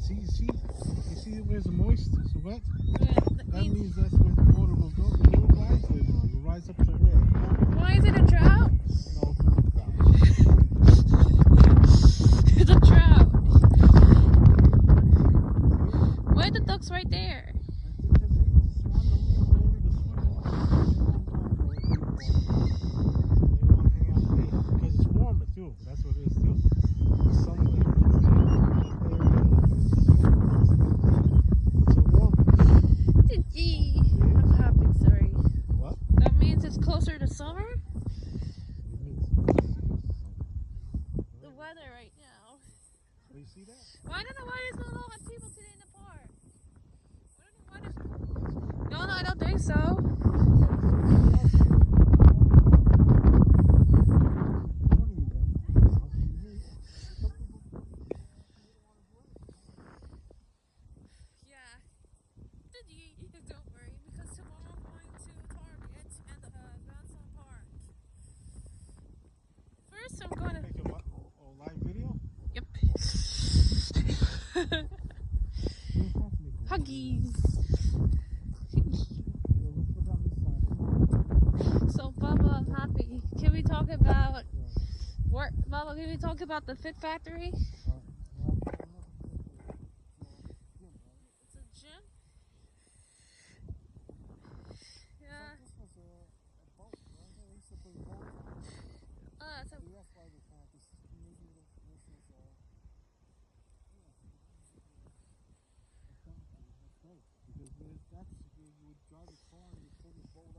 You see where's the moist? It's wet. Yeah, That means that's where the water will go. The little guys later on will rise up to where? why is it a drought? No, it's not a drought. It's a drought. Why are the ducks right there? Because they just want a little area to swim in. They want to hang out there because it's warmer too. That's what it is too. Somewhere. So warm. Gee, I'm happy, sorry. What? That means it's closer to summer? The weather right now. Do you see that? Why don't know why there's not a lot of people today in the park? I don't know why there's... No, I don't think so. Yeah. Don't worry, because tomorrow I'm going to Target and Grandson Park. First, I'm going to... Make a live video? Yep. Huggies. So, Bubba, I'm happy. Can we talk about work? Bubba, can we talk about the Fit Factory? It's a gym? Yeah. It's a... Because that's where you would drive a car and you pull the boat